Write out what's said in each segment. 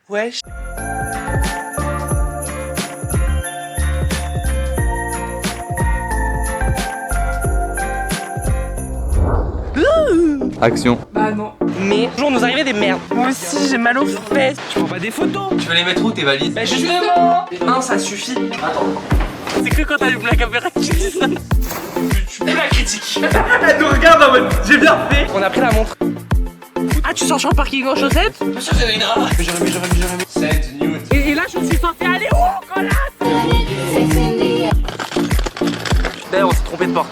Wesh. Action. Bah non. Mais toujours nous arriver des merdes. Moi aussi j'ai mal aux fesses. Tu prends pas des photos? Tu vas les mettre où tes valises? Bah justement. Un ça suffit. Attends. C'est que quand t'allumes la caméra que tu dis ça. Tu peux la critique. Elle nous regarde en mode j'ai bien fait. On a pris la montre. Ah tu sors sur le parking en chaussettes? Bien sûr c'est une rare. J'ai remis. C'est nude. Et là je suis censé aller où, connasse? D'ailleurs on s'est trompé de porte.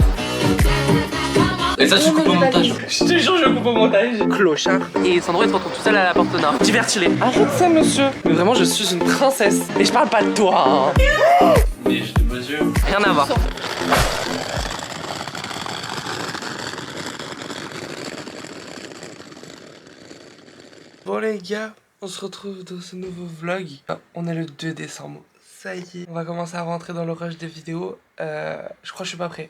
Et ça tu coupes au montage. Je te jure je coupe au montage. Clochard. Et Sandro il se retrouve tout seul à la porte nord. Divertis-les. Arrête ça monsieur. Mais vraiment je suis une princesse. Et je parle pas de toi hein. Mais j'ai des beaux yeux. Rien à voir. Bon les gars, on se retrouve dans ce nouveau vlog. On est le 2 décembre. Ça y est, on va commencer à rentrer dans le rush des vidéos. Je crois que je suis pas prêt.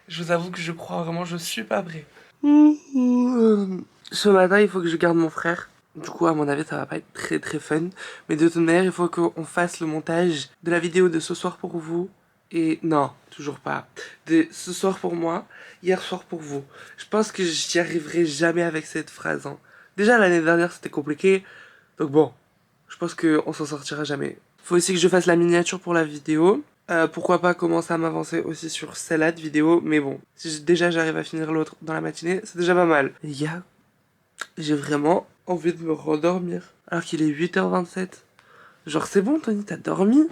Je vous avoue que je crois vraiment je suis pas prêt. Ce matin, il faut que je garde mon frère. Du coup, à mon avis, ça va pas être très fun. Mais de toute manière, il faut qu'on fasse le montage de la vidéo de ce soir pour vous. Et non, toujours pas. De ce soir pour moi, hier soir pour vous. Je pense que j'y arriverai jamais avec cette phrase. Hein. Déjà, l'année dernière, c'était compliqué. Donc bon, je pense qu'on s'en sortira jamais. Faut aussi que je fasse la miniature pour la vidéo. Pourquoi pas commencer à m'avancer aussi sur celle-là de vidéo. Mais bon, si déjà j'arrive à finir l'autre dans la matinée, c'est déjà pas mal. Les gars, j'ai vraiment envie de me rendormir. Alors qu'il est 8h27. Genre c'est bon Tony, t'as dormi?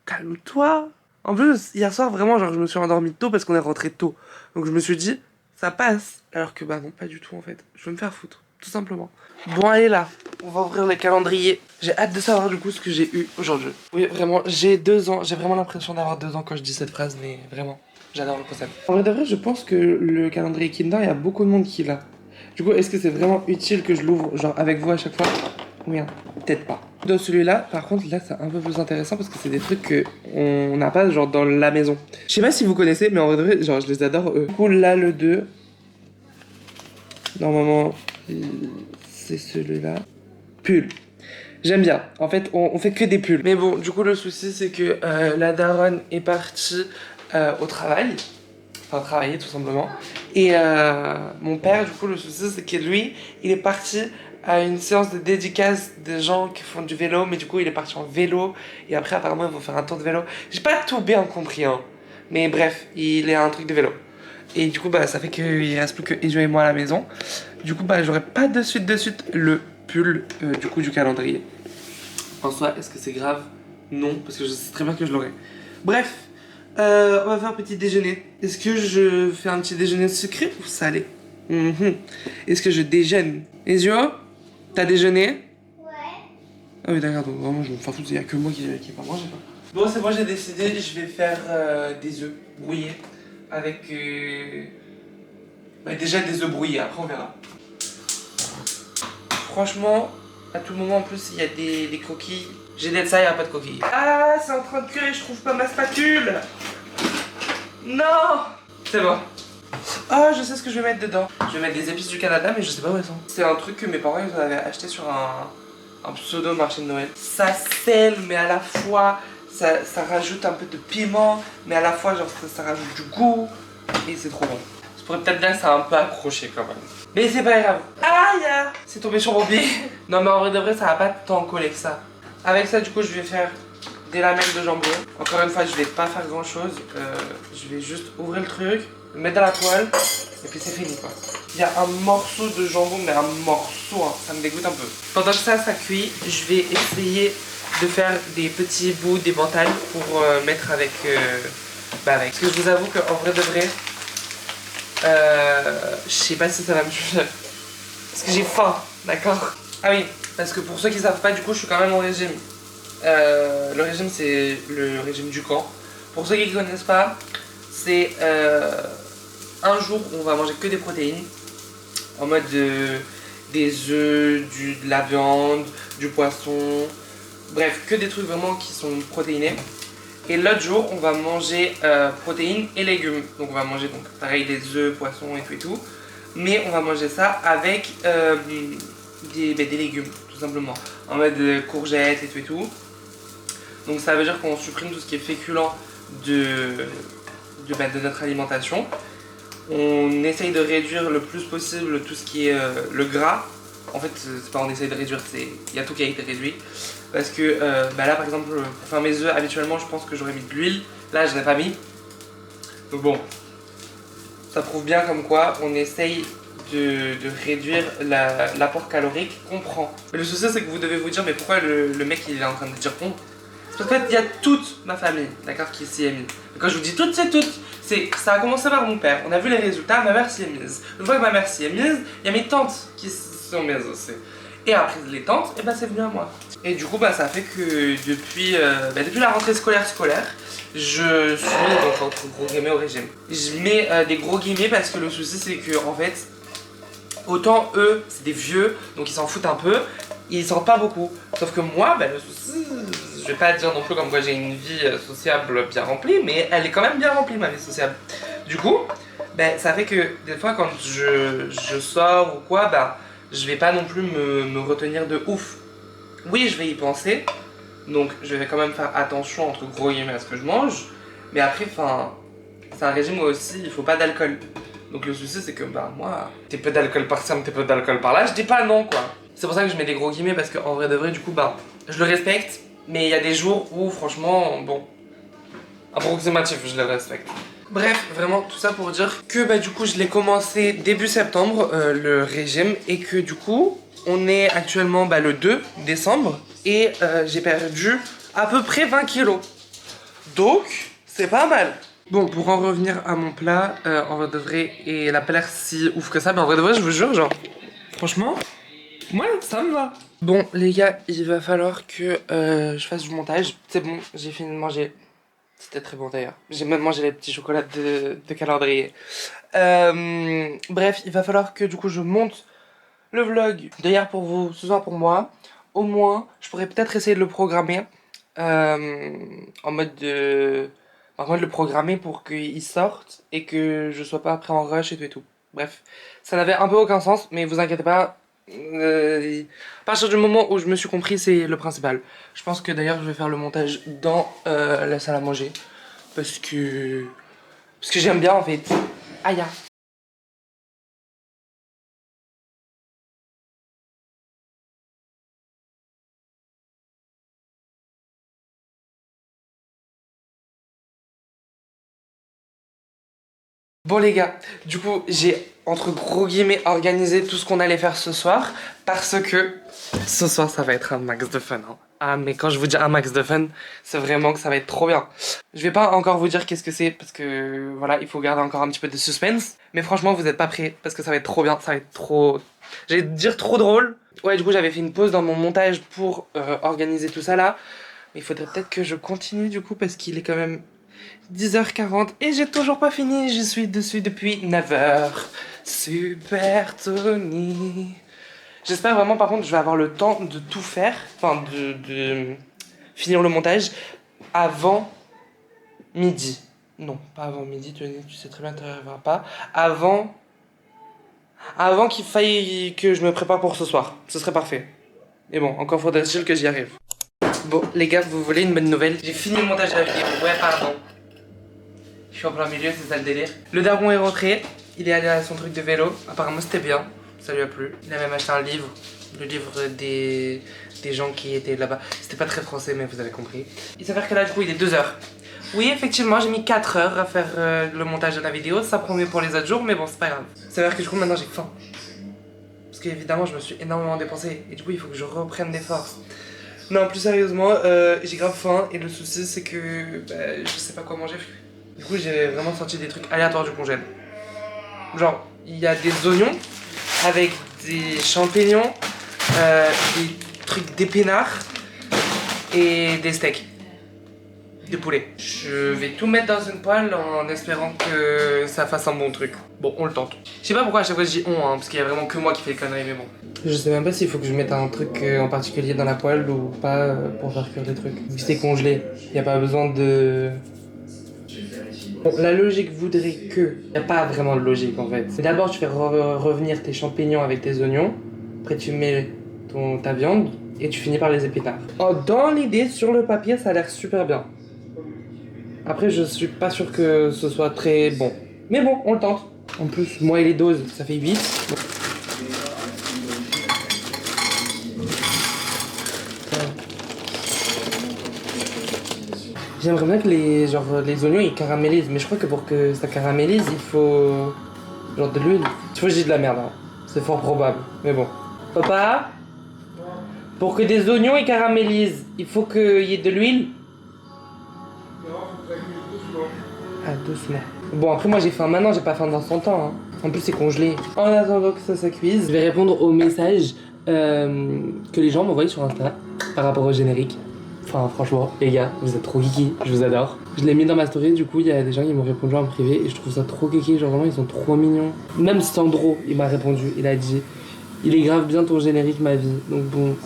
Calme-toi. En plus, hier soir, vraiment, genre je me suis endormi tôt parce qu'on est rentré tôt. Donc je me suis dit, ça passe. Alors que bah non, pas du tout en fait. Je vais me faire foutre, tout simplement. Bon allez là, on va ouvrir les calendriers. J'ai hâte de savoir du coup ce que j'ai eu aujourd'hui. Oui vraiment, j'ai 2 ans, j'ai vraiment l'impression d'avoir 2 ans quand je dis cette phrase, mais vraiment, j'adore le concept. En vrai de vrai, je pense que le calendrier Kinder, il y a beaucoup de monde qui l'a. Du coup, est-ce que c'est vraiment utile que je l'ouvre genre avec vous à chaque fois? Oui, hein, peut-être pas. Dans celui-là, par contre, là c'est un peu plus intéressant parce que c'est des trucs que on n'a pas genre dans la maison. Je sais pas si vous connaissez, mais en vrai de vrai, genre je les adore eux. Du coup, là le 2, normalement, c'est celui-là. Pull. J'aime bien. En fait, on fait que des pulls. Mais bon, du coup, le souci, c'est que la daronne est partie au travail. Enfin, travailler, tout simplement. Et mon père, du coup, le souci, c'est que lui, il est parti à une séance de dédicace des gens qui font du vélo. Mais du coup, il est parti en vélo. Et après, apparemment, ils vont faire un tour de vélo. J'ai pas tout bien compris, hein. Mais bref, il est à un truc de vélo. Et du coup, bah, ça fait qu'il reste plus que Ejo et moi à la maison. Du coup, bah, j'aurai pas de suite le pull du coup du calendrier. En soi, est-ce que c'est grave? Non, parce que je sais très bien que je l'aurai. Bref, on va faire un petit déjeuner. Est-ce que je fais un petit déjeuner sucré ou salé? Est-ce que je déjeune? Ejo, t'as déjeuné? Ouais. Ah oui d'accord, donc vraiment je me fous, il n'y a que moi qui vais pas manger quoi. Bon c'est bon, j'ai décidé, je vais faire des œufs brouillés avec bah, déjà des œufs brouillés, après on verra. Franchement, à tout moment en plus il y a des coquilles. J'ai dit ça, il n'y a pas de coquilles. Ah, c'est en train de cuire et je trouve pas ma spatule. Non. C'est bon. Ah, je sais ce que je vais mettre dedans. Je vais mettre des épices du Canada, mais je sais pas où elles sont. C'est un truc que mes parents ils avaient acheté sur un pseudo marché de Noël. Ça sel, mais à la fois ça rajoute un peu de piment, mais à la fois genre ça rajoute du goût. Et c'est trop bon. Ça pourrait peut-être dire que ça a un peu accroché quand même. Mais c'est pas grave. Aïe, c'est tombé sur mon pied. Non mais en vrai de vrai ça va pas tant coller que ça. Avec ça du coup je vais faire des lamelles de jambon. Encore une fois je vais pas faire grand chose. Je vais juste ouvrir le truc, le mettre dans la poêle et puis c'est fini quoi. Il y a un morceau de jambon, mais un morceau, hein, ça me dégoûte un peu. Pendant que ça cuit, je vais essayer de faire des petits bouts d'émental pour mettre avec, avec. Parce que je vous avoue qu'en vrai de vrai, je sais pas si ça va me suffire. Parce que j'ai faim, d'accord? Ah oui, parce que pour ceux qui savent pas, du coup, je suis quand même en régime. Le régime, c'est le régime du camp. Pour ceux qui ne connaissent pas, c'est un jour où on va manger que des protéines. En mode des œufs, de la viande, du poisson. Bref, que des trucs vraiment qui sont protéinés. Et l'autre jour, on va manger protéines et légumes. Donc on va manger donc pareil des œufs, poissons et tout et tout. Mais on va manger ça avec des légumes, tout tout simplement. En mode courgettes et tout. Donc ça veut dire qu'on supprime tout ce qui est féculent de notre alimentation. On essaye de réduire le plus possible tout ce qui est le gras. En fait, c'est pas on essaye de réduire, il y a tout qui a été réduit. Parce que là par exemple, pour faire mes œufs, habituellement je pense que j'aurais mis de l'huile. Là, je n'ai pas mis. Donc bon, ça prouve bien comme quoi on essaye de réduire l'apport calorique qu'on prend. Mais le souci, c'est que vous devez vous dire, mais pourquoi le mec il est en train de dire on? Parce qu'en fait, il y a toute ma famille, d'accord, qui s'y est mise. Et quand je vous dis toute, c'est toute. Ça a commencé par mon père. On a vu les résultats, ma mère s'y est mise. Une fois que ma mère s'y est mise, il y a mes tantes qui s'y sont mises aussi. Et après les tantes, et bah c'est venu à moi. Et du coup, bah ça fait que depuis la rentrée scolaire, je suis donc entre gros guillemets au régime. Je mets des gros guillemets parce que le souci c'est que en fait, autant eux, c'est des vieux, donc ils s'en foutent un peu, ils sortent pas beaucoup. Sauf que moi, bah, le souci, je vais pas dire non plus comme quoi j'ai une vie sociable bien remplie, mais elle est quand même bien remplie ma vie sociable. Du coup, bah, ça fait que des fois quand je sors ou quoi, bah je vais pas non plus me retenir de ouf. Oui, je vais y penser, donc je vais quand même faire attention entre gros guillemets à ce que je mange, mais après, enfin, c'est un régime où aussi il faut pas d'alcool. Donc le souci c'est que bah moi, t'es peu d'alcool par-ci, t'es peu d'alcool par-là, je dis pas non quoi. C'est pour ça que je mets des gros guillemets parce qu'en vrai de vrai, du coup, bah, je le respecte, mais il y a des jours où franchement, bon, approximatif, je le respecte. Bref, vraiment tout ça pour dire que bah du coup je l'ai commencé début septembre, le régime, et que du coup on est actuellement le 2 décembre et j'ai perdu à peu près 20 kilos. Donc c'est pas mal. Bon, pour en revenir à mon plat, en vrai de vrai, et elle a pas l'air si ouf que ça, mais en vrai de vrai je vous jure, genre, franchement, ouais, ça me va. Bon les gars, il va falloir que je fasse du montage. C'est bon, j'ai fini de manger. C'était très bon d'ailleurs. J'ai même mangé les petits chocolats de calendrier. Bref, il va falloir que du coup je monte le vlog d'hier pour vous, ce soir pour moi. Au moins, je pourrais peut-être essayer de le programmer. En mode le programmer pour qu'il sorte et que je sois pas après en rush et tout. Bref, ça n'avait un peu aucun sens, mais vous inquiétez pas. À partir du moment où je me suis compris, c'est le principal. Je pense que d'ailleurs je vais faire le montage dans la salle à manger parce que j'aime bien en fait. Aïe. Bon les gars, du coup j'ai entre gros guillemets organisé tout ce qu'on allait faire ce soir parce que ce soir ça va être un max de fun hein. Ah mais quand je vous dis un max de fun, c'est vraiment que ça va être trop bien. Je vais pas encore vous dire qu'est-ce que c'est parce que voilà, il faut garder encore un petit peu de suspense. Mais franchement vous êtes pas prêts parce que ça va être trop bien, ça va être trop... J'allais dire trop drôle. Ouais du coup j'avais fait une pause dans mon montage pour organiser tout ça là. Mais il faudrait peut-être que je continue du coup parce qu'il est quand même 10h40 et j'ai toujours pas fini, je suis dessus depuis 9h. Super Tony. J'espère vraiment par contre que je vais avoir le temps de tout faire, enfin de finir le montage avant midi. Non, pas avant midi, Tony, tu sais très bien que tu n'arriveras pas. Avant qu'il faille que je me prépare pour ce soir, ce serait parfait. Mais bon, encore faudrait-il que j'y arrive. Bon, les gars, vous voulez une bonne nouvelle? J'ai fini le montage de la vidéo, ouais, pardon. Je suis en plein milieu, c'est ça le délire. Le daron est rentré, il est allé à son truc de vélo. Apparemment c'était bien, ça lui a plu. Il a même acheté un livre, le livre des gens qui étaient là-bas. C'était pas très français mais vous avez compris. Il s'avère que là du coup il est 2h. Oui effectivement j'ai mis 4 heures à faire le montage de la vidéo. Ça promet pour les autres jours mais bon c'est pas grave. Il s'avère que du coup maintenant j'ai faim. Parce qu'évidemment je me suis énormément dépensé et du coup il faut que je reprenne des forces. Non plus sérieusement j'ai grave faim et le souci c'est que je sais pas quoi manger. Du coup j'ai vraiment sorti des trucs aléatoires du congèle. Genre il y a des oignons avec des champignons, des trucs d'épinards et des steaks de poulet. Je vais tout mettre dans une poêle en espérant que ça fasse un bon truc. Bon on le tente. Je sais pas pourquoi à chaque fois je dis on parce qu'il y a vraiment que moi qui fais les conneries mais bon. Je sais même pas s'il faut que je mette un truc en particulier dans la poêle ou pas pour faire cuire des trucs. Vu que c'est congelé, il n'y a pas besoin de... Bon, la logique voudrait que... Il n'y a pas vraiment de logique en fait. D'abord tu fais revenir tes champignons avec tes oignons. Après tu mets ta viande et tu finis par les épinards. Oh, dans l'idée, sur le papier, ça a l'air super bien. Après, je suis pas sûr que ce soit très bon. Mais bon, on le tente. En plus, moi et les doses, ça fait 8. J'aimerais bien que les oignons ils caramélisent, mais je crois que pour que ça caramélise, il faut genre de l'huile. Tu vois, j'ai de la merde, hein. C'est fort probable, mais bon. Papa, pour que des oignons ils caramélisent, il faut qu'il y ait de l'huile. Ah, doucement. Bon, après, moi j'ai faim maintenant, j'ai pas faim dans 100 ans. Hein. En plus, c'est congelé. En attendant que ça cuise, je vais répondre aux messages que les gens m'envoient sur Insta par rapport au générique. Enfin, franchement, les gars, vous êtes trop kiki, je vous adore. Je l'ai mis dans ma story, du coup, il y a des gens qui m'ont répondu en privé et je trouve ça trop kiki. Genre, vraiment, ils sont trop mignons. Même Sandro, il m'a répondu, il a dit il est grave bien ton générique, ma vie. Donc, bon,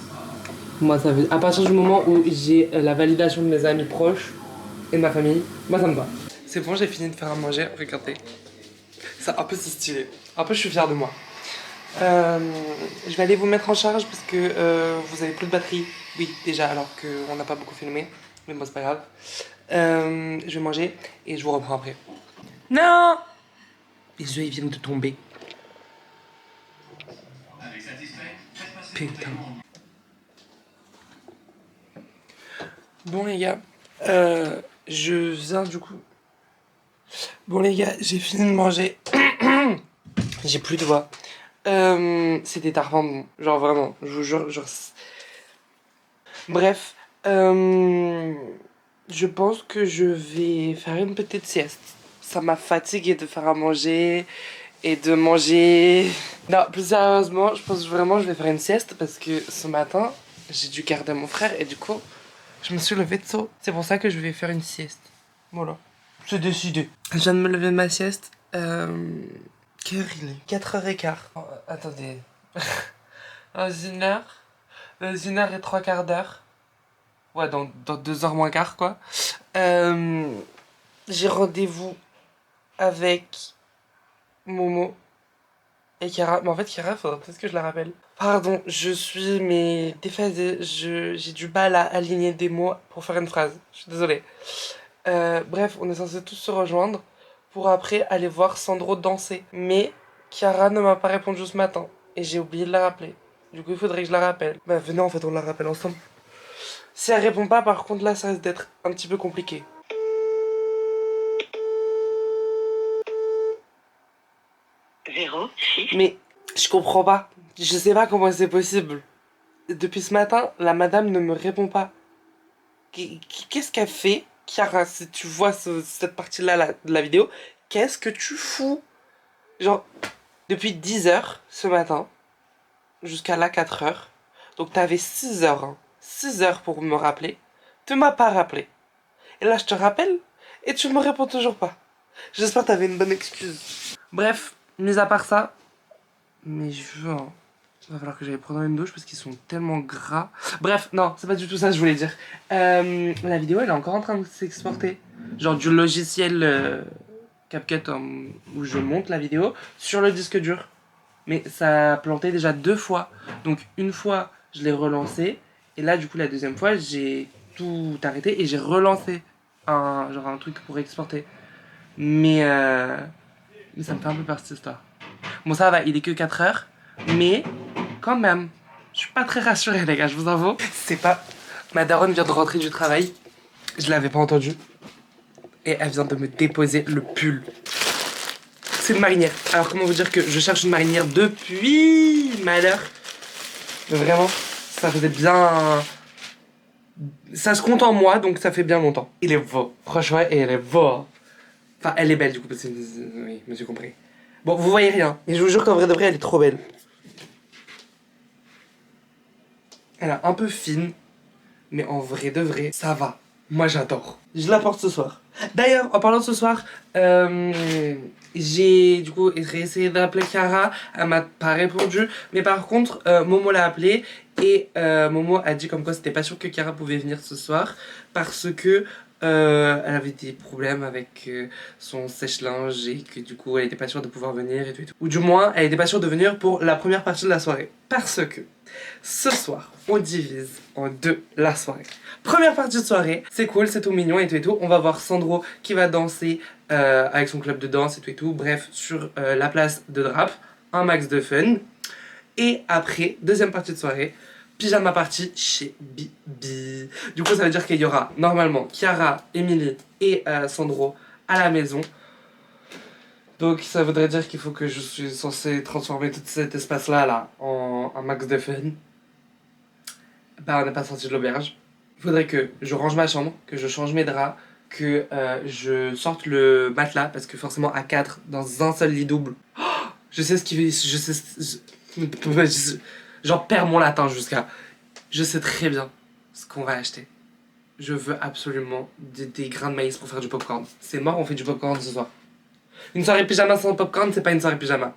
moi, ça veut. À partir du moment où j'ai la validation de mes amis proches et de ma famille, moi, ça me va. C'est bon, j'ai fini de faire à manger, regardez. Ça, un peu, c'est stylé. Un peu, je suis fière de moi. Je vais aller vous mettre en charge parce que vous avez plus de batterie. Oui, déjà, alors qu'on n'a pas beaucoup filmé. Mais bon, c'est pas grave. Je vais manger et je vous reprends après. Non! Les œufs, ils viennent de tomber. Putain. Bon, les gars. Je viens du coup. Bon, les gars, j'ai fini de manger. J'ai plus de voix. C'était tardement, genre vraiment, je vous jure, genre... Bref, je pense que je vais faire une petite sieste. Ça m'a fatigué de faire à manger et de manger. Non, plus sérieusement, je pense vraiment que je vais faire une sieste parce que ce matin, j'ai dû garder mon frère et du coup, je me suis levé de tôt. C'est pour ça que je vais faire une sieste. Voilà, c'est décidé. Je viens de me lever de ma sieste. Quelle heure il est 4h15. Oh, attendez. Dans une heure. Dans 1h et 3/4 d'heure. Ouais, dans 2h moins quart, quoi. J'ai rendez-vous avec Momo et Chiara. Mais en fait, Chiara, faudrait peut-être que je la rappelle. Pardon, je suis mais déphasée. J'ai du mal à aligner des mots pour faire une phrase. Je suis désolée. Bref, on est censés tous se rejoindre pour après aller voir Sandro danser. Mais Chiara ne m'a pas répondu ce matin et j'ai oublié de la rappeler. Du coup, il faudrait que je la rappelle. Bah, venez, en fait, on la rappelle ensemble. Si elle répond pas, par contre, là, ça risque d'être un petit peu compliqué. Mais je comprends pas. Je sais pas comment c'est possible. Depuis ce matin, la madame ne me répond pas. Qu'est-ce qu'elle fait, Chiara, si tu vois cette partie-là de la vidéo, qu'est-ce que tu fous? Genre, depuis 10h ce matin, jusqu'à là 4h. Donc t'avais 6h, hein. 6h pour me rappeler. Tu m'as pas rappelé. Et là je te rappelle, et tu me réponds toujours pas. J'espère que t'avais une bonne excuse. Bref, mis à part ça, mais je veux... Hein. Il va falloir que j'aille prendre une douche parce qu'ils sont tellement gras. Bref, non, c'est pas du tout ça que je voulais dire. La vidéo, elle est encore en train de s'exporter. Genre du logiciel CapCut où je monte la vidéo sur le disque dur. Mais ça a planté déjà 2 fois. Donc une fois, je l'ai relancé. Et là, du coup, la deuxième fois, j'ai tout arrêté et j'ai relancé un truc pour exporter. Mais ça me fait un peu peur cette histoire. Bon, ça va, il est que 4h. Mais quand même, je suis pas très rassurée, les gars, je vous avoue. C'est pas... Ma daronne vient de rentrer du travail. Je l'avais pas entendu. Et elle vient de me déposer le pull. C'est une marinière. Alors, comment vous dire que je cherche une marinière depuis malheur. Mais vraiment, ça faisait bien... Ça se compte en moi, donc ça fait bien longtemps. Il est beau. Franchement, et elle est beau. Enfin, elle est belle, du coup, parce que... Oui, monsieur compris. Bon, vous voyez rien. Mais je vous jure qu'en vrai de vrai, elle est trop belle. Elle est un peu fine. Mais en vrai de vrai, ça va. Moi, j'adore. Je la porte ce soir. D'ailleurs, en parlant de ce soir, j'ai du coup réessayé d'appeler Chiara. Elle m'a pas répondu. Mais par contre, Momo l'a appelé. Et Momo a dit comme quoi c'était pas sûr que Chiara pouvait venir ce soir. Parce que Elle avait des problèmes avec son sèche-linge et que du coup elle était pas sûre de pouvoir venir et tout et tout. Ou du moins elle était pas sûre de venir pour la première partie de la soirée. Parce que ce soir on divise en deux la soirée. Première partie de soirée, c'est cool, c'est tout mignon et tout et tout. On va voir Sandro qui va danser avec son club de danse et tout et tout. Bref, sur la place de Drape, un max de fun. Et après, deuxième partie de soirée, pyjama party chez Bibi. Du coup, ça veut dire qu'il y aura normalement Chiara, Emily et Sandro à la maison. Donc, ça voudrait dire qu'il faut que je suis censé transformer tout cet espace-là en un max de fun. Bah, on n'est pas sorti de l'auberge. Il faudrait que je range ma chambre, que je change mes draps, que je sorte le matelas, parce que forcément à 4 dans un seul lit double. Oh, je sais ce qui fait. J'en perds mon latin jusqu'à. Je sais très bien ce qu'on va acheter. Je veux absolument des grains de maïs pour faire du popcorn. C'est mort, on fait du popcorn ce soir. Une soirée pyjama sans popcorn, c'est pas une soirée pyjama.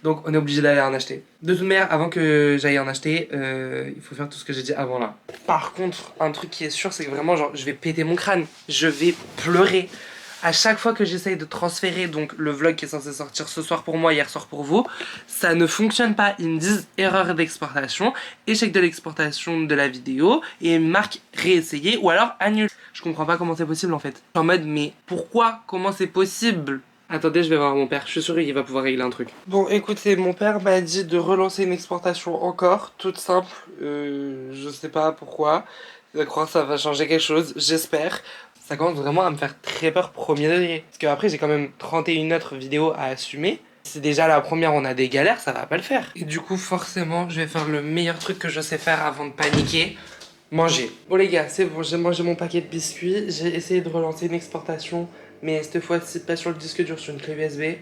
Donc on est obligé d'aller en acheter. De toute manière, avant que j'aille en acheter, il faut faire tout ce que j'ai dit avant là. Par contre, un truc qui est sûr, c'est que vraiment, genre, je vais péter mon crâne. Je vais pleurer. À chaque fois que j'essaye de transférer donc le vlog qui est censé sortir ce soir pour moi, hier soir pour vous, ça ne fonctionne pas. Ils me disent erreur d'exportation, échec de l'exportation de la vidéo et ils me marquent réessayer ou alors annule. Je comprends pas comment c'est possible en fait. Je suis en mode mais pourquoi? Comment c'est possible? Attendez, je vais voir mon père, je suis sûr qu'il va pouvoir régler un truc. Bon, écoutez, mon père m'a dit de relancer une exportation encore, toute simple, je sais pas pourquoi. Je crois que ça va changer quelque chose, j'espère. Ça commence vraiment à me faire très peur premier degré. Parce qu'après, j'ai quand même 31 autres vidéos à assumer. Si déjà la première, on a des galères, ça va pas le faire. Et du coup, forcément, je vais faire le meilleur truc que je sais faire avant de paniquer. Manger. Bon les gars, c'est bon, j'ai mangé mon paquet de biscuits. J'ai essayé de relancer une exportation. Mais cette fois-ci, pas sur le disque dur, sur une clé USB.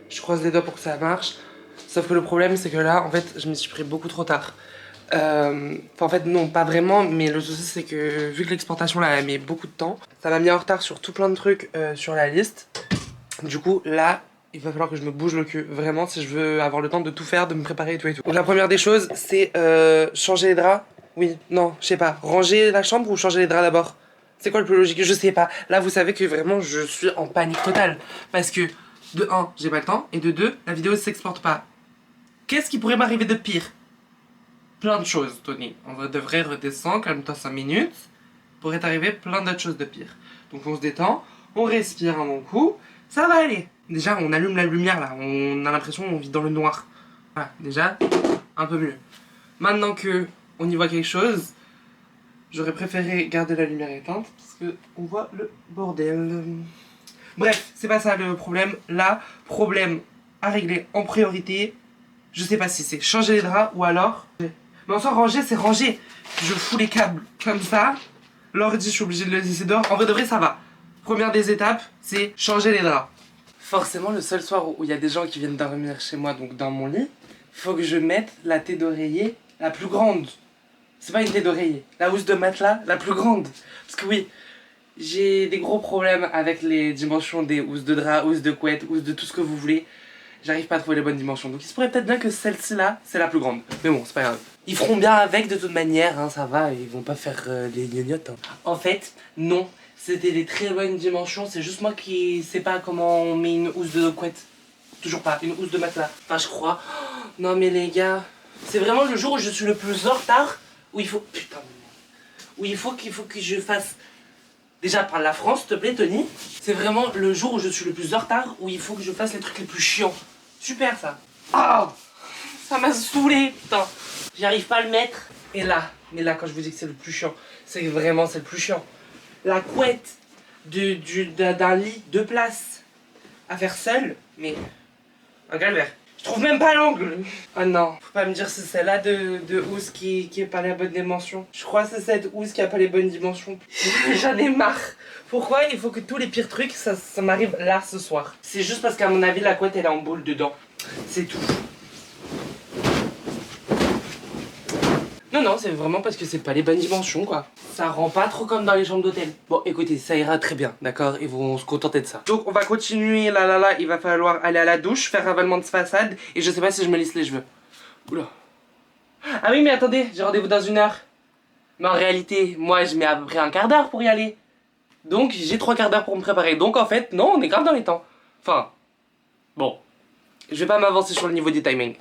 Je croise les doigts pour que ça marche. Sauf que le problème, c'est que là, en fait, je me suis pris beaucoup trop tard. En fait, non, pas vraiment. Mais le souci, c'est que vu que l'exportation, là, elle met beaucoup de temps, ça m'a mis en retard sur tout plein de trucs sur la liste. Du coup, là, il va falloir que je me bouge le cul. Vraiment, si je veux avoir le temps de tout faire, de me préparer et tout et tout. Donc la première des choses, c'est changer les draps. Oui, non, je sais pas. Ranger la chambre ou changer les draps d'abord? C'est quoi le plus logique? Je sais pas. Là, vous savez que vraiment, je suis en panique totale. Parce que, de 1, j'ai pas le temps. Et de 2, la vidéo ne s'exporte pas. Qu'est-ce qui pourrait m'arriver de pire? Plein de choses, Tony. On devrait redescendre, calme-toi 5 minutes. Pourrait arriver plein d'autres choses de pire. Donc on se détend, on respire un bon coup. Ça va aller. Déjà, on allume la lumière là. On a l'impression qu'on vit dans le noir. Voilà, déjà, un peu mieux. Maintenant que on y voit quelque chose, j'aurais préféré garder la lumière éteinte parce que on voit le bordel. Bref, c'est pas ça le problème. Là, problème à régler en priorité. Je sais pas si c'est changer les draps ou alors. Mais en soi, ranger, c'est ranger. Je fous les câbles comme ça. L'ordi, je suis obligé de le laisser dehors. En vrai de vrai, ça va. Première des étapes, c'est changer les draps. Forcément, le seul soir où il y a des gens qui viennent dormir chez moi, donc dans mon lit, faut que je mette la tête d'oreiller la plus grande. C'est pas une tête d'oreiller, la housse de matelas la plus grande. Parce que oui, j'ai des gros problèmes avec les dimensions des housses de drap, housses de couette, housses de tout ce que vous voulez. J'arrive pas à trouver les bonnes dimensions. Donc il se pourrait peut-être bien que celle-ci là, c'est la plus grande. Mais bon, c'est pas grave. Ils feront bien avec de toute manière, hein, ça va, ils vont pas faire les gnognottes. Hein. En fait, non, c'était des très bonnes dimensions. C'est juste moi qui sais pas comment on met une housse de couette. Toujours pas, une housse de matelas. Enfin, je crois. Oh, non mais les gars, c'est vraiment le jour où je suis le plus en retard. Où il faut... Putain de merde. Où il faut que je fasse... Déjà, parle la France, s'il te plaît, Tony. C'est vraiment le jour où je suis le plus en retard, où il faut que je fasse les trucs les plus chiants. Super, ça. Ah, ça m'a saoulé, putain. J'y arrive pas à le mettre. Et là, mais là, quand je vous dis que c'est le plus chiant, c'est que vraiment, c'est le plus chiant. La couette d'un lit de place à faire seul, mais... Un calvaire. Je trouve même pas l'angle. Ah non, faut pas me dire c'est celle-là de housse qui est pas la bonne dimension. Je crois que c'est cette housse qui a pas les bonnes dimensions. J'en ai marre. Pourquoi il faut que tous les pires trucs, ça m'arrive là ce soir? C'est juste parce qu'à mon avis, la couette elle est en boule dedans. C'est tout. Non, c'est vraiment parce que c'est pas les bonnes dimensions quoi. Ça rend pas trop comme dans les chambres d'hôtel. Bon, écoutez, ça ira très bien, d'accord? Ils vont se contenter de ça. Donc, on va continuer là. Il va falloir aller à la douche, faire ravalement de façade. Et je sais pas si je me lisse les cheveux. Oula. Ah oui, mais attendez, j'ai rendez-vous dans 1 heure. Mais en réalité, moi, je mets à peu près un quart d'heure pour y aller. Donc j'ai 3 quarts d'heure pour me préparer. Donc en fait, non, on est grave dans les temps. Enfin, bon. Je vais pas m'avancer sur le niveau du timing.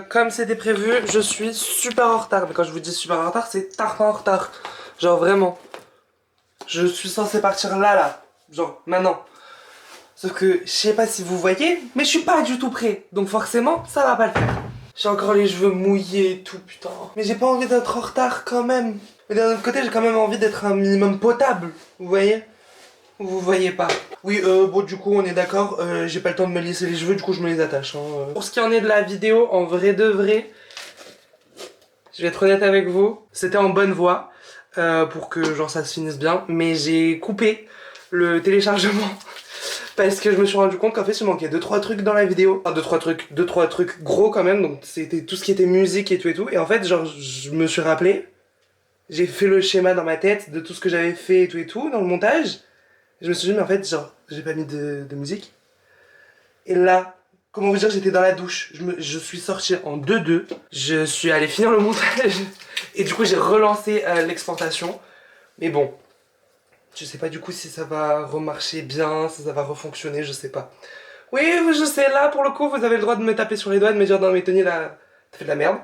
Comme c'était prévu, je suis super en retard. Mais quand je vous dis super en retard, c'est tard en retard. Genre vraiment. Je suis censé partir là. Genre maintenant. Sauf que je sais pas si vous voyez, mais je suis pas du tout prêt. Donc forcément, ça va pas le faire. J'ai encore les cheveux mouillés et tout, putain. Mais j'ai pas envie d'être en retard quand même. Mais d'un autre côté, j'ai quand même envie d'être un minimum potable. Vous voyez? Vous voyez pas. Oui, bon, du coup, on est d'accord. J'ai pas le temps de me lisser les cheveux, du coup, je me les attache. Hein. Pour ce qui en est de la vidéo, en vrai de vrai, je vais être honnête avec vous, c'était en bonne voie pour que genre ça se finisse bien. Mais j'ai coupé le téléchargement parce que je me suis rendu compte qu'en fait, il manquait 2-3 trucs dans la vidéo. Enfin, 2-3 trucs gros quand même. Donc, c'était tout ce qui était musique et tout. Et en fait, genre, je me suis rappelé. J'ai fait le schéma dans ma tête de tout ce que j'avais fait et tout dans le montage. Je me suis dit, mais en fait, genre, j'ai pas mis de musique. Et là, comment vous dire, j'étais dans la douche. Je suis sorti en 2-2. Je suis allé finir le montage. Et du coup, j'ai relancé l'exportation. Mais bon, je sais pas du coup si ça va remarcher bien, si ça va refonctionner, je sais pas. Oui, je sais, là, pour le coup, vous avez le droit de me taper sur les doigts, de me dire, non, mais Tony, là, t'as fait de la merde.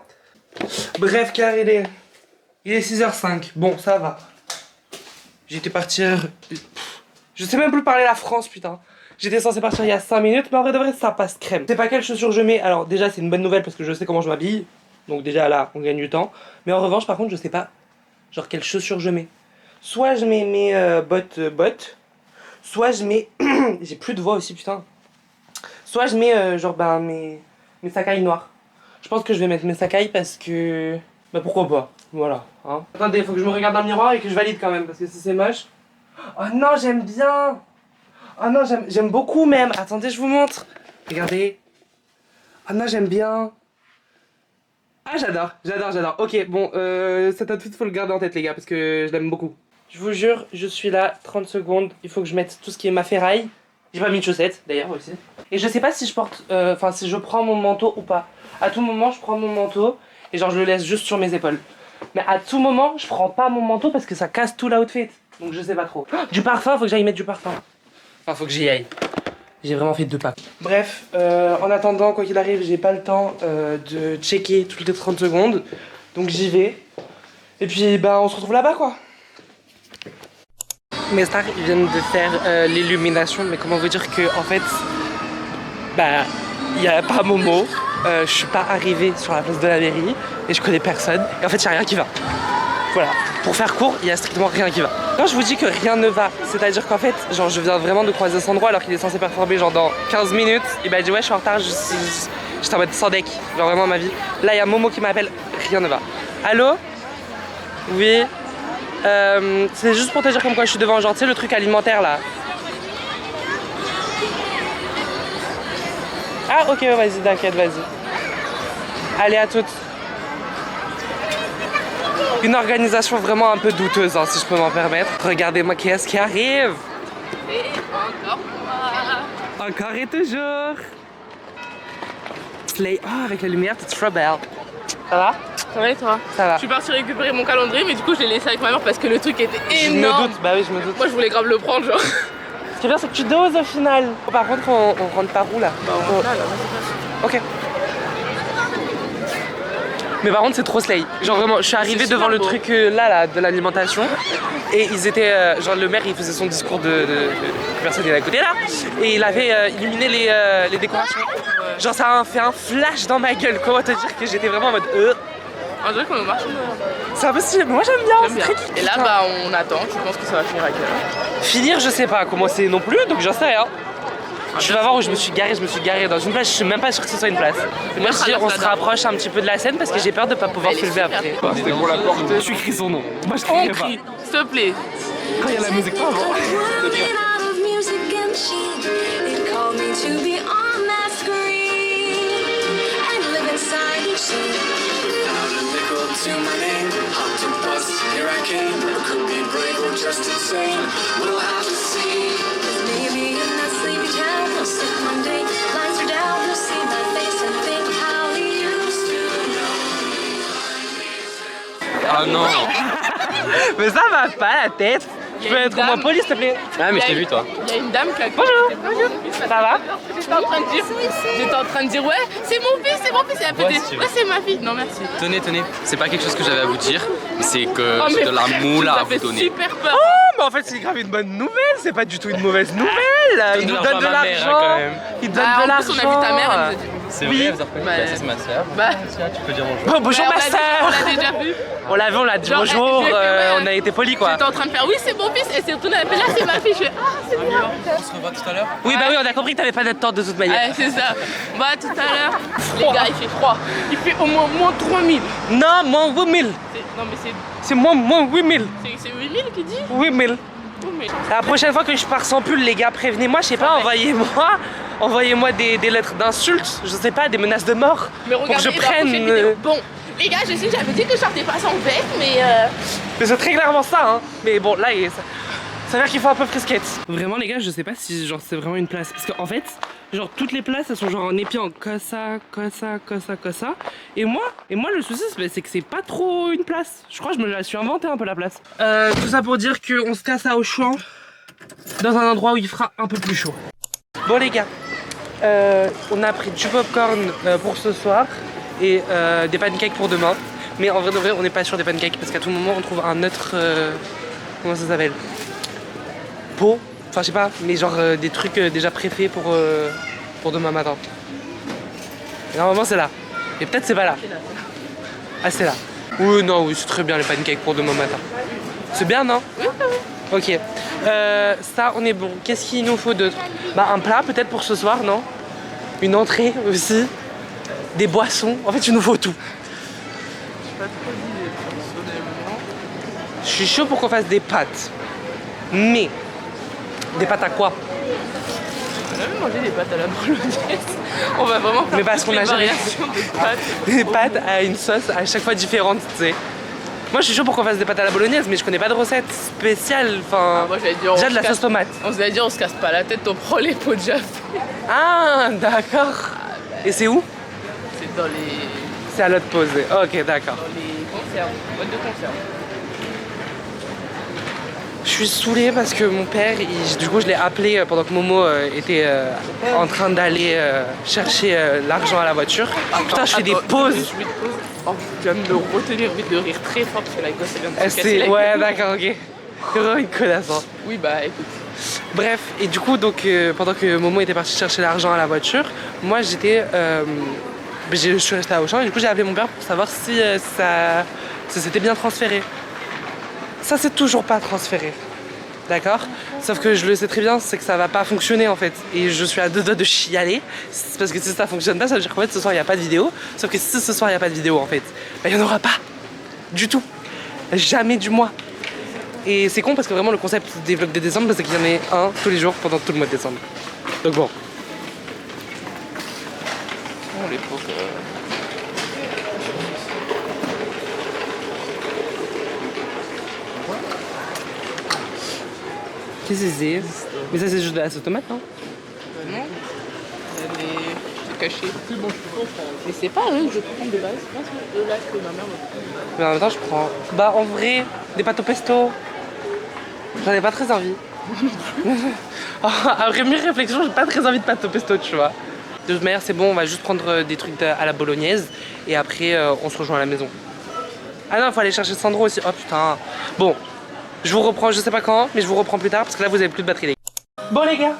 Bref, car il est 6h05. Bon, ça va. J'étais partir... Je sais même plus parler la France, putain. J'étais censé partir il y a 5 minutes, mais en vrai de vrai, ça passe crème. Je sais pas quelles chaussures je mets. Alors, déjà, c'est une bonne nouvelle parce que je sais comment je m'habille. Donc, déjà là, on gagne du temps. Mais en revanche, par contre, je sais pas, genre, quelles chaussures je mets. Soit je mets mes bottes. Soit je mets. J'ai plus de voix aussi, putain. Soit je mets, genre, ben, mes sakaï noirs. Je pense que je vais mettre mes sakaï parce que. Bah, pourquoi pas. Voilà. Hein. Attendez, faut que je me regarde dans le miroir et que je valide quand même parce que si c'est moche. Oh non, j'aime bien. Oh non, j'aime beaucoup même. Attendez, je vous montre. Regardez. Oh non, j'aime bien. Ah, j'adore. Ok, bon, cet outfit, faut le garder en tête, les gars, parce que je l'aime beaucoup. Je vous jure, je suis là, 30 secondes. Il faut que je mette tout ce qui est ma ferraille. J'ai pas mis de chaussettes, d'ailleurs, aussi. Et je sais pas si je porte, enfin, si je prends mon manteau ou pas. À tout moment, je prends mon manteau et genre, je le laisse juste sur mes épaules. Mais à tout moment, je prends pas mon manteau parce que ça casse tout l'outfit. Donc je sais pas trop. Du parfum, faut que j'aille mettre du parfum. Enfin, faut que j'y aille. J'ai vraiment fait 2 pas. Bref, en attendant, quoi qu'il arrive, j'ai pas le temps de checker toutes les 30 secondes. Donc j'y vais. Et puis, bah, on se retrouve là-bas, quoi. Mes stars, ils viennent de faire l'illumination. Mais comment vous dire que, en fait, bah, il y a pas Momo. Je suis pas arrivée sur la place de la mairie. Et je connais personne. Et en fait, il y a rien qui va. Voilà. Pour faire court, il y a strictement rien qui va. Quand je vous dis que rien ne va, c'est-à-dire qu'en fait, genre je viens vraiment de croiser cet endroit alors qu'il est censé performer genre dans 15 minutes. Il m'a dit ouais, je suis en retard, j'étais en mode sans deck, genre vraiment ma vie. Là, il y a Momo qui m'appelle, rien ne va. Allô? Oui. C'est juste pour te dire comme quoi je suis devant, genre tu sais le truc alimentaire là. Ah ok, vas-y, t'inquiète, vas-y. Allez, à toutes. Une organisation vraiment un peu douteuse, hein, si je peux m'en permettre. Regardez-moi qui est-ce qui arrive. Et encore moi. Encore et toujours. Slay. Oh, avec la lumière, c'est trop belle. Ça va? Ça va et toi? Ça va. Je suis partie récupérer mon calendrier, mais du coup je l'ai laissé avec ma mère parce que le truc était énorme. Je me doute, bah oui, je me doute. Moi je voulais grave le prendre, genre. Ce qui est bien, c'est que tu doses au final. Oh, par contre, on rentre par où là? Bah on rentre là, Ok. Mais par contre c'est trop slay. Genre vraiment, je suis arrivée devant le truc là de l'alimentation. Et ils étaient, genre le maire il faisait son discours de personne à côté là. Et il avait illuminé les décorations. Genre ça a fait un flash dans ma gueule. Comment te dire que j'étais vraiment en mode On dirait qu'on est au marché. C'est impossible, moi j'aime bien, c'est très kiff. Et là bah on attend, tu penses que ça va finir à quelle heure? Finir je sais pas comment c'est non plus, donc j'en sais rien. Tu vas voir où je me suis garé dans une place, je suis même pas sûr que ce soit une place. Moi je dis on se rapproche un petit peu de la scène parce que j'ai peur de pas pouvoir se lever après. C'était pour la porte. Tu cries son nom. Moi je On crierai pas. crie, s'il te plaît. Quand il y a la musique, pas avant. Ah non. Mais ça va pas la tête. Tu peux être moins poli s'il te plaît? Ah, mais je t'ai vu, toi. Il y a une dame qui a... Bonjour. Ça va? J'étais en train de dire ouais, c'est mon fils, c'est mon fils. Et après, Ouais, si tu veux. ouais, c'est ma fille. Non, merci. Tenez, c'est pas quelque chose que j'avais à vous dire, mais c'est que Oh, j'ai mais de la frère, moula ça à vous fait donner. super peur. Oh, mais en fait, c'est grave une bonne nouvelle. C'est pas du tout une mauvaise nouvelle. Il nous donne de l'argent. Il donne de En plus, l'argent. on a vu ta mère, elle nous a dit. C'est Oui. vrai, vous avez Bah, ça, c'est ma soeur. Bah, Tu peux dire bonjour. Bon, bonjour ouais, ma on sœur. l'a déjà vu. On l'a vu, on l'a dit Genre, bonjour. je lui ai fait, ouais. On a été poli quoi. J'étais en train de faire oui, c'est mon fils. Et c'est retourné, elle fait là, c'est ma fille. Je fais ah, c'est bien. On se revoit tout à l'heure. Oui, bah oui, on a compris que t'avais pas de temps de toute manière. Ouais, c'est ça. Bah, tout à l'heure. Les gars, il fait froid. Il fait au moins 3000. Non, moins 8000. Non, mais C'est moins 8000. c'est 8000 qui dit 8000. Oh, mais... La prochaine fois que je pars sans pull, les gars, prévenez-moi, je sais pas, envoyez-moi des lettres d'insultes, je sais pas, des menaces de mort. Mais pour que je regardez la prenne. prochaine vidéo. Bon, les gars, je sais, j'avais dit que je sortais pas sans bec, mais Mais c'est très clairement ça, hein. Mais bon, là, ça veut dire qu'il faut un peu frisquette. Vraiment, les gars, je sais pas si genre c'est vraiment une place. Parce qu'en fait, genre toutes les places, elles sont genre en épi en cosa. Et moi, le souci, c'est que c'est pas trop une place. Je crois que je me la suis inventé un peu la place. Tout ça pour dire qu'on se casse à Auchan dans un endroit où il fera un peu plus chaud. Bon, les gars, on a pris du popcorn pour ce soir et des pancakes pour demain. Mais en vrai de vrai, on n'est pas sûr des pancakes parce qu'à tout moment, on trouve un autre. Comment ça s'appelle? Pot, enfin je sais pas, mais genre des trucs déjà préfaits pour demain matin. Et normalement c'est là. Et peut-être c'est pas là. Ah c'est là. Oui non, oui c'est très bien les pancakes pour demain matin. C'est bien non? oui, oui. Ok. Ça on est bon. Qu'est-ce qu'il nous faut d'autre? Bah un plat peut-être pour ce soir, non? Une entrée aussi. Des boissons. En fait il nous faut tout. Je suis chaud pour qu'on fasse des pâtes. Mais des pâtes à quoi? On a même mangé des pâtes à la bolognaise. On va vraiment faire Mais parce toutes qu'on a les jamais- variations de pâtes. Des pâtes à une sauce à chaque fois différente, tu sais. Moi je suis chaud pour qu'on fasse des pâtes à la bolognaise, mais je connais pas de recette spéciale. Enfin, Ah, moi j'allais dire, déjà de la sauce tomate. On se dit, on se casse pas la tête, on prend les pots déjà faits. Ah, d'accord. Et c'est où? C'est dans les C'est à l'autre pause. Ok, d'accord. conserves, boîtes de conserve. Je suis saoulée parce que mon père, du coup je l'ai appelé pendant que Momo était en train d'aller chercher l'argent à la voiture. Putain, je fais des pauses. Je mets de pause. Oh, je viens de me retenir de rire très fort parce que la gosse elle vient de se casser la Ouais, gueule. d'accord, ok. C'est vraiment une connasse. Hein. Oui, bah écoute. Bref, et du coup, donc, pendant que Momo était parti chercher l'argent à la voiture, moi j'étais. Je suis restée à Auchan et du coup j'ai appelé mon père pour savoir si ça s'était bien transféré. Ça c'est toujours pas transféré. D'accord? Sauf que je le sais très bien, c'est que ça va pas fonctionner en fait. Et je suis à deux doigts de chialer. C'est parce que si ça fonctionne pas, ça veut dire qu'en fait ce soir il n'y a pas de vidéo. Sauf que si ce soir il n'y a pas de vidéo en fait, bah, il n'y en aura pas. Du tout. Jamais du mois. Et c'est con parce que vraiment le concept des vlogs de décembre, c'est qu'il y en ait un tous les jours pendant tout le mois de décembre. Donc bon. Oh les pauvres. Qu'est-ce que c'est? Mais ça c'est juste de la sauce tomate, non? Non. C'est caché. Mais c'est pas eux que je prends de base. C'est pas eux là que ma mère me prend. Mais en même temps je prends. Bah en vrai, des pâtes au pesto. J'en ai pas très envie. Après mes réflexions, j'ai pas très envie de pâtes au pesto, tu vois. De toute manière, c'est bon, on va juste prendre des trucs à la bolognaise et après on se rejoint à la maison. Ah non, il faut aller chercher Sandro aussi. Oh putain. Bon, je vous reprends, je sais pas quand, mais je vous reprends plus tard parce que là vous avez plus de batterie, les gars. Bon, les gars.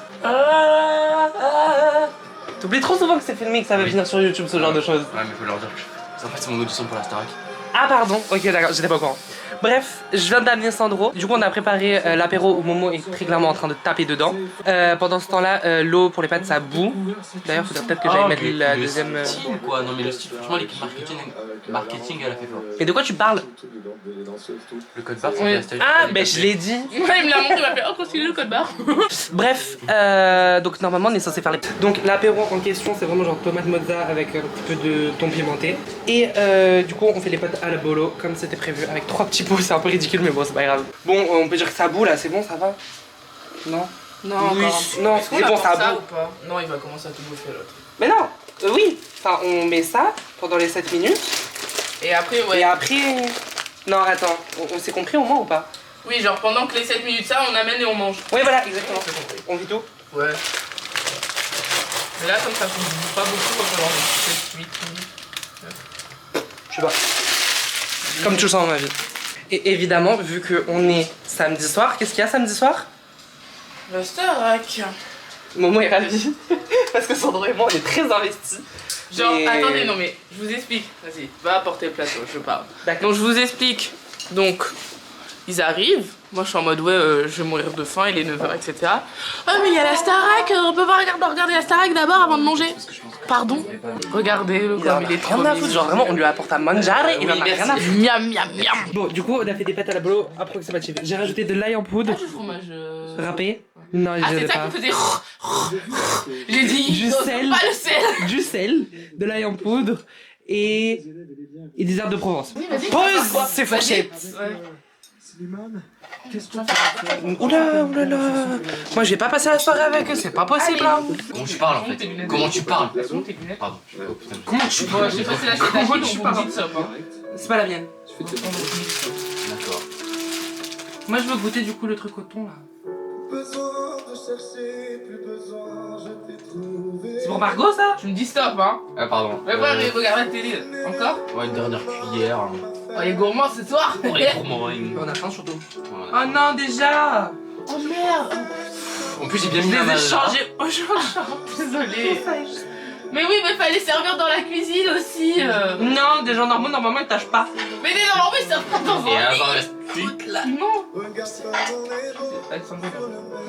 T'oublies trop souvent que c'est filmé, que ça va venir sur YouTube, ce genre de choses. Ouais, mais faut leur dire que en fait, c'est mon audition pour la Starac. Ah pardon, ok d'accord, j'étais pas au courant. Bref, je viens d'amener Sandro. Du coup on a préparé l'apéro où Momo est très clairement en train de taper dedans. Pendant ce temps-là, l'eau pour les pâtes ça bout. D'ailleurs faudrait peut-être que j'aille mettre la deuxième... Style quoi, non mais le style, franchement l'équipe marketing elle a fait fort. Mais de quoi tu parles? Le code barre, Oui. c'est Ah ben je l'ai dit. Ouais, il me l'a montré, il m'a fait oh, continue le code barre. Bref, donc normalement on est censé faire les... Donc l'apéro en question c'est vraiment genre tomate mozza avec un petit peu de thon pimenté. Et du coup on fait les pâtes à la bolo comme c'était prévu avec 3 petits pots, c'est un peu ridicule mais bon c'est pas grave. Bon on peut dire que ça bout là, c'est bon, ça va? Non? Non, Oui, encore. non, Est-ce qu'on c'est bon, apporte ça bout. ou pas? Non, il va commencer à tout bouffer l'autre. Mais non, oui, enfin on met ça pendant les 7 minutes. Et après, ouais. Et après... Non attends, on s'est compris au moins ou pas? Oui, genre pendant que les 7 minutes ça, on amène et on mange. Oui, voilà, exactement. On vit tout. Ouais. Mais là, comme ça ne pas beaucoup, on va falloir 7, 8 minutes. Je sais pas. Comme tout ça dans ma vie. Et évidemment, vu qu'on est samedi soir, qu'est-ce qu'il y a samedi soir? La Starac. Momo est ravie. Parce que Sandro et moi, on est très investis. Genre, Et- attendez, non mais je vous explique. Vas-y, va apporter le plateau, je parle. D'accord. Donc je vous explique. Donc, ils arrivent. Moi, je suis en mode, ouais, je vais mourir de faim, il est 9h, etc. Ah, mais il y a la Starac, on peut pas regarder la Starac d'abord avant de manger. Pardon? Regardez-le comme il est trop rien à foutre, mignon. genre vraiment, on lui apporte à manger et il en a rien à foutre. Miam, miam, miam. Bon, du coup, on a fait des pâtes à la bolo approximative. J'ai rajouté de l'ail en poudre. Ah, du fromage. Râpé. Non, Ah, je c'est l'ai ça pas. qui faisait. J'ai dit, Du non, sel. pas le sel. Du sel, de l'ail en poudre et des herbes de Provence. Oui, vas-y. Pause, c'est Vas-y. fourchette. Ouais. Oula, oulala. Moi, je vais pas passer la soirée avec eux, c'est pas possible là. Comment tu parles en fait? Comment tu parles? Pardon. Oh, putain. Comment tu Bon, j'ai passé la Comment cétachine, tu on parles vous dit ça, hein. C'est pas la mienne. D'accord. Moi, je veux goûter du coup le truc au thon là. C'est pour Margot ça? Tu me dis stop, hein. Ah, pardon. Mais pas regarder la télé. Encore? Ouais, une dernière cuillère. Oh, il est gourmand ce soir. Pour les gourmands. On a faim surtout. Voilà. Oh non, déjà. Oh merde. En plus, j'ai bien Je mis la les ai main. changés aujourd'hui. Désolée. Mais oui, mais fallait servir dans la cuisine aussi. Non, des gens normaux, normalement, ils tâchent pas. Mais des gens normaux, ils servent pas dans Et un avant lit. le stick là. Non.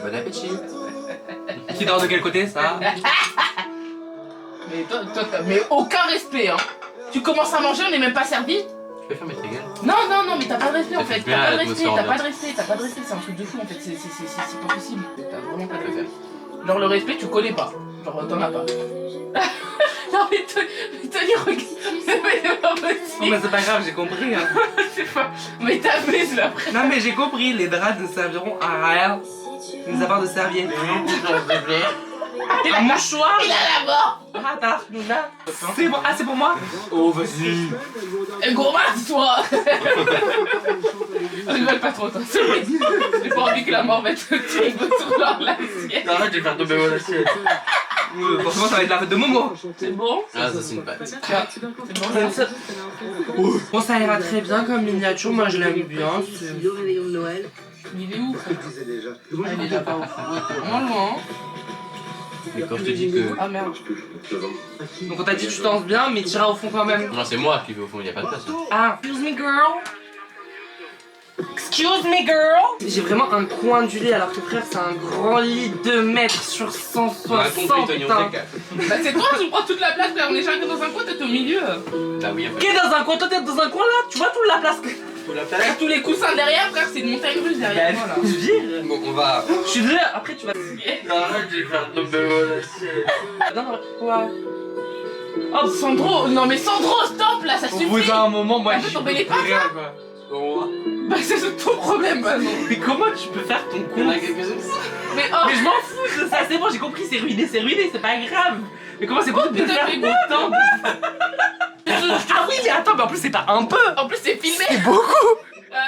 Bon appétit. Qui dort de quel côté ça? Mais toi, mais aucun respect, hein. Tu commences à manger, on n'est même pas servi. Tu peux fermer ta gueule? Non, mais t'as pas de respect en fait. bien T'as pas de l'atmosphère respect, t'as pas de respect, c'est un truc de fou en fait. C'est pas possible. T'as vraiment pas de respect. Genre le respect, tu connais pas. Genre t'en as pas. Non mais Tony, regarde. Mais c'est pas Non, possible. mais c'est pas grave, j'ai compris. Hein. C'est pas. Mais t'abuses là. Non, mais j'ai compris, les draps ne serviront à rien. Mis à part de serviettes. Un mouchoir. Il a la mort. Ah, t'as Luna. C'est bon. Ah, c'est pour moi? Oh, vas-y. Et gourmand, toi. Je rigole pas trop, toi. J'ai pas envie que la mort mette tout sur leur l'assiette. Arrête de faire tomber mon assiette. Forcément, ça va être la fête de Momo. C'est bon? Ah, ça, c'est une pâte. C'est bon. Bon, ça ira très bien comme miniature. Moi, je l'aime bien. Il est où? Ah, il est là-bas au fond. Moins loin. Et quand je te dis que. Ah merde. Donc, on t'a dit tu danses bien, mais tu iras au fond quand même. Non, c'est moi qui vais au fond, y a pas de place. Hein. Ah, excuse me girl. Excuse me girl. J'ai vraiment un coin du lit alors que frère c'est un grand lit 2 mètres sur 160. On a compris, Tony, on putain. décale. Bah c'est toi, tu prends toute la place, frère. On est chacun dans un coin, t'es au milieu. Bah oui, en fait. Qui est dans un coin, toi t'es dans un coin là, tu vois toute la place que... Avec tous les coussins derrière, frère, c'est une montagne russe derrière moi là. Je vire. Bon, on va. Je suis désolé, après tu vas... Arrête de faire tomber mon assiette. Non, quoi? Oh Sandro, non mais Sandro, stop là, ça Au suffit. bout d'un moment, moi T'as fait tomber les pattes, rien quoi. Bah c'est ton problème maintenant. Mais comment tu peux faire ton Il y en con? a quelques-uns. Mais oh, Mais je m'en fous de ça, c'est bon, j'ai compris, c'est ruiné, c'est pas grave. Mais comment c'est possible de putain, faire mais autant? Ah oui, mais attends, mais en plus c'est pas un peu. en plus c'est filmé. C'est beaucoup.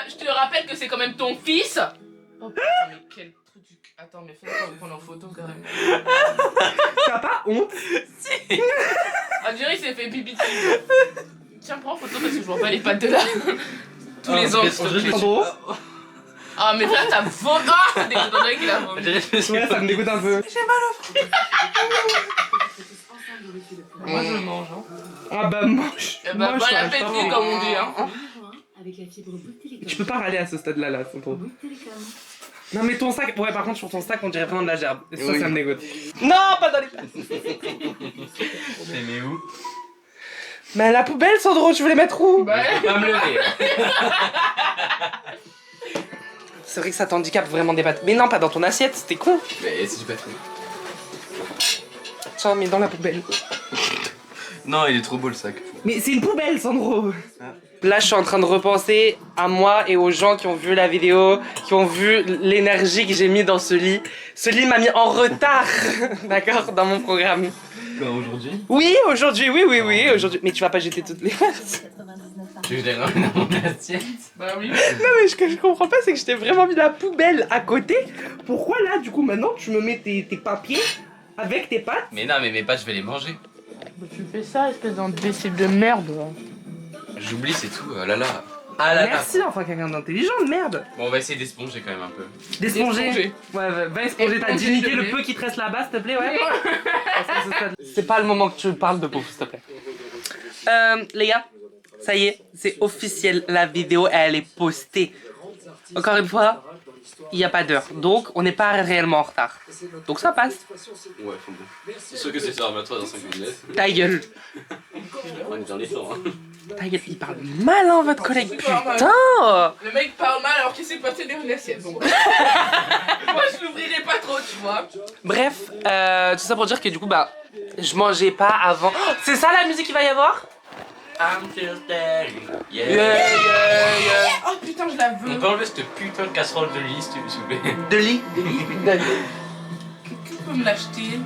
Je te rappelle que c'est quand même ton fils. Oh putain, mais quel truc du... Attends, mais fais-moi pas me prendre en photo quand même. T'as pas honte? On dirait qu'il s'est fait pipi dessus. Tiens, prends en photo parce que je vois pas les pattes de là. Tous les angles, s'il te plaît. Sandro? Ah, mais là, t'as vomi. Ah, c'est dégoûtant qu'il a vomi. Ouais, ça me dégoûte un peu. Moi, je mange, hein. Ah bah mange. Eh bah, bon appétit, comme on dit, hein. Avec la fibre Bouygues Télécom. Tu peux pas râler à ce stade-là, là, Sandro. Bouygues Télécom. Non mais ton sac, ouais par contre sur ton sac on dirait vraiment de la gerbe. Et ça, Oui. ça me dégoûte. Non, pas dans les places. Mais où? Mais la poubelle, Sandro, tu voulais mettre où? Bah, Va me lever. C'est vrai que ça t'handicape vraiment des pâtes. Mais non, pas dans ton assiette, c'était con. Mais c'est pas trop. Tiens, mais dans la poubelle. Non, il est trop beau le sac. Mais c'est une poubelle, Sandro. Là, je suis en train de repenser à moi et aux gens qui ont vu la vidéo, qui ont vu l'énergie que j'ai mis dans ce lit. Ce lit m'a mis en retard, d'accord, dans mon programme. Quoi, aujourd'hui? Oui, aujourd'hui, oui, aujourd'hui. Mais tu vas pas jeter toutes les pâtes. 99 Tu veux dire dans mon assiette? Bah oui. Non mais ce que je comprends pas c'est que je t'ai vraiment mis la poubelle à côté. Pourquoi là du coup maintenant tu me mets tes papiers avec tes pâtes? Mais non, mais mes pâtes, je vais les manger. Bah, tu fais ça, espèce d'imbécile de merde. J'oublie, c'est tout. Ah là là. Ah là là. Merci enfin quelqu'un d'intelligent de merde. Bon, on va essayer d'esponger quand même un peu. D'éponger. Ouais, va esponger ta Éponger, dignité, s'il te le plaît. peu qui te reste là-bas, s'il te plaît, ouais. C'est pas le moment que tu parles de pauvre, s'il te plaît. Les gars, ça y est, c'est officiel, la vidéo, elle est postée. Encore une fois, il n'y a pas d'heure, donc on n'est pas réellement en retard. Donc ça passe. Ouais, faut bon. C'est sûr que c'est ça, mais toi dans 5 minutes. Ta gueule. On est dans les temps, hein. Ta gueule, il parle mal, hein, votre collègue, putain. Le mec parle mal alors qu'il s'est passé dans une assiette. Donc. Moi je l'ouvrirai pas trop, tu vois. Bref, tout ça pour dire que du coup, bah, je mangeais pas avant. Oh, c'est ça la musique qu'il va y avoir? I'm just telling. Yeah. Yeah, yeah, yeah. Oh putain, je la veux. On peut enlever cette putain de casserole de lit, s'il vous plaît. De lit. Qui peut me l'acheter?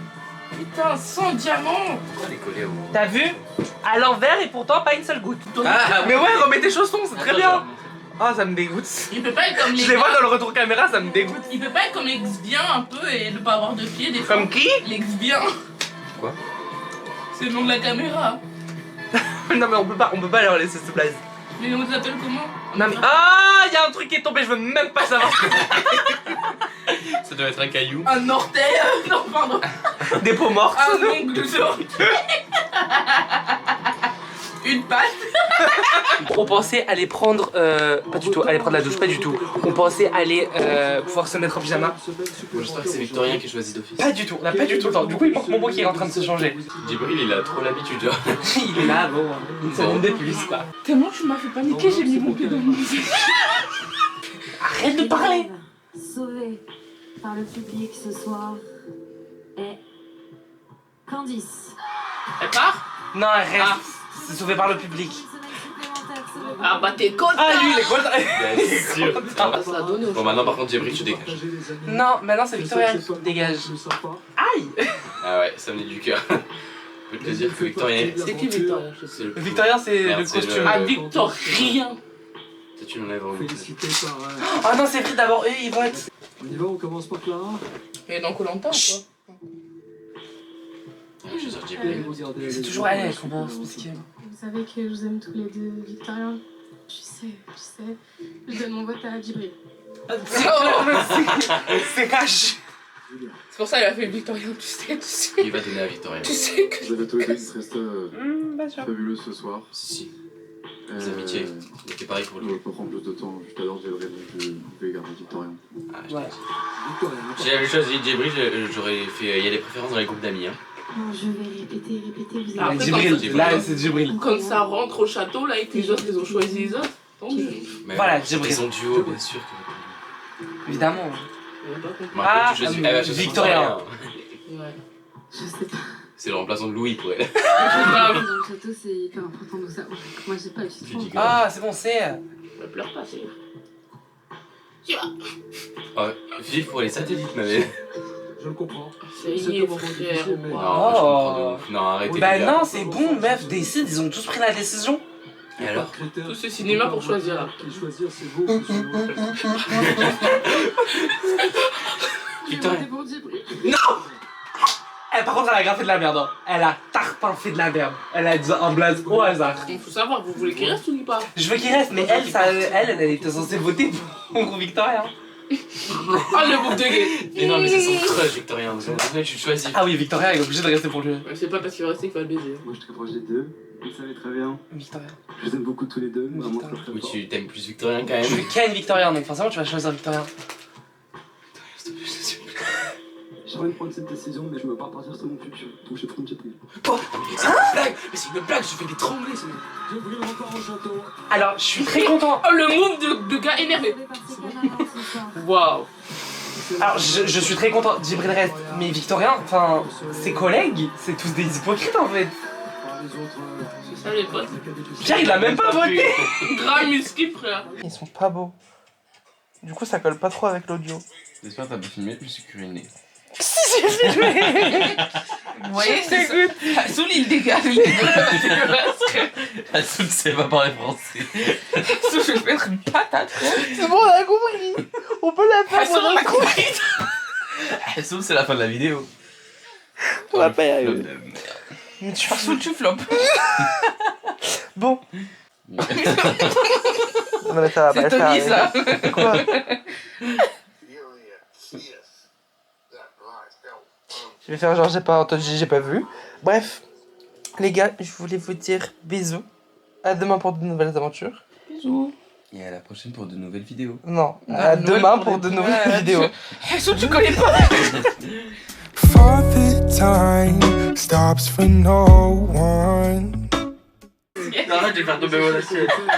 Putain, 100 diamants. Pourquoi les coller au... T'as vu? À l'envers et pourtant pas une seule goutte. Ah, Mais ouais, remets tes chaussons, c'est très Attends, bien. Ah, ça me dégoûte. Il peut pas être comme les Je les vois gars. dans le retour caméra, ça me dégoûte. Il peut pas être comme les bien un peu et ne pas avoir de pied des fois. Comme qui? Les bien. Quoi? C'est le nom de la caméra. Non mais on peut pas leur laisser cette place. Mais on s'appelle comment? Non mais... Ah, y a un truc qui est tombé, je veux même pas savoir. Ça doit être un caillou. Un orteil. Non, pardon. Des peaux mortes. Un ongle de orteil. Une patte. On pensait aller prendre... pas du tout, aller prendre la douche, pas du tout. On pensait aller pouvoir se mettre en pyjama. J'espère que c'est Victorien qui choisit d'office. Pas du tout, on a pas du tout le temps. Du coup, il manque mon mot qui est en train de se changer. Djibril, il a trop l'habitude, genre. Il est là, bon, une seconde de plus, quoi. Tellement tu m'as fait paniquer, j'ai mis mon pied dans mon musique. Arrête de parler. Sauvé par le public ce soir est Candice. Elle part? Non, elle reste. C'est sauvé par le public. Ah bah t'es content. Ah, lui, il est content. Bien sûr. Ça a donné au Bon, maintenant, par contre, Djibril, tu dégages. Non, maintenant c'est Victoria qui dégage. Aïe. Ah ouais, ça venait du cœur. Je peux te dire que Victorien. C'est qui Victorien? C'est le. Victoria, c'est Merde, le c'est costume. Ah Victorien. Toi, tu l'enlèves en Félicité par. Oh non, c'est Free d'abord, eux ils votent. On y va, on commence par Clara. Et dans Koh-Lanta ou pas? Je suis sur Allez, Djibril. regardez. C'est toujours elle, elle commence, mesquine. Vous savez que je vous aime tous les deux, Victorien. Tu sais, je donne mon vote à Djibril. C'est cash. C'est pour ça qu'elle a fait Victorien, tu sais. Il va donner à Victorien. Tu sais que. Vous avez tous les deux qui restent Pas sûr. fabuleux ce soir. Si. Les amitiés. C'était pareil pour Je lui. vais pas prendre plus de temps. Tout à l'heure, j'ai le rêve que je vais garder Victorien. Ah, je Ouais. Victorien. J'avais choisi Djibril, j'aurais fait. Il y a des préférences dans les groupes d'amis. Hein. Non, je vais répéter, vous Ah, avez... après, Djibril, là c'est Djibril. Quand ça rentre au château, là, et que les autres, ils ont choisi les autres. Tant mieux. Mais Voilà, bon, Djibril. Ils ont duo, bien sûr. Que... Évidemment. Bon, Ah, après, tu choisis. Elle va choisir Victorien. Ouais. Je sais pas. C'est le remplaçant de Louis pour elle. Ah, Dans le château, c'est hyper important de savoir. Moi, j'ai pas eu Tu dis Ah, c'est bon, c'est... Ne pleure pas, c'est. Oh, vive pour les satellites, ma mère. Je le comprends. C'est C'est frère. comment difficile, mais- Non, Oh. je comprends de ouf. Non, arrêtez. Bah les gars. non, c'est bon, meuf, décide, ils ont tous pris la décision. Et alors Tout ce cinéma pour choisir, là. Qui choisir, c'est vous. c'est sur moi. Putain. Pour Djibril. Eh, par contre, elle a grave fait de la merde. Hein. Elle a tarpin fait de la merde. Elle a dit un blaze au hasard. Il faut savoir, vous voulez qu'il reste ou pas? Je veux qu'il reste, mais elle, elle était censée voter pour Victoria. Oh le bouc de gay. Mais non, mais c'est son crush, Victorien. Donc, tu choisis. Ah oui, Victoria, elle est obligée de rester pour lui. Ouais, c'est pas parce qu'il va rester qu'il va le baiser. Moi, je te rapproche des deux. Vous le savez très bien. Victoria. Je vous aime beaucoup tous les deux. Vraiment très très Oui, fort. tu t'aimes plus Victorien quand Je même. veux Ken Victoria, donc forcément tu vas choisir Victoria. J'aimerais prendre cette décision, mais je me pars partir sur mon futur. Donc je prends Djibril. Oh, mais c'est une blague. Mais c'est une blague, je fais des tremblés. Djibril encore au château. Alors, je suis très content. Oh le move de gars énervé. Sauvé par ces camarades ce soir. Waouh. Alors, je suis très content. Djibril reste. Mais Victoria, enfin, ses collègues, c'est tous des hypocrites en fait. Par les autres. C'est ça les potes. Pierre, il a même pas voté. Grave musclé frère. Ils sont pas beaux. Du coup, ça colle pas trop avec l'audio. J'espère que t'as pas filmé, je suis curieux. Si, j'ai filmé. Vous voyez, c'est ça. Soul, il dégage. Il est dégueulasse. Soul, c'est pas parler français. Soul, je vais mettre une patate. C'est bon, on a compris. On peut la faire. Soul, on a compris. Soul, c'est la fin de la vidéo. On va pas y arriver. Mais tu fais Soul, tu flopes. Bon. Non mais ça va pas C'est le faire. Tony, ça. Quoi? Je vais faire genre j'ai pas entendu, j'ai pas vu. Bref, les gars, je voulais vous dire bisous. À demain pour de nouvelles aventures. Bisous. Et à la prochaine pour de nouvelles vidéos. Non, à demain pour de nouvelles vidéos. Soul, tu connais pas. For the time stops for no one. Arrête, je vais faire tomber mon assiette.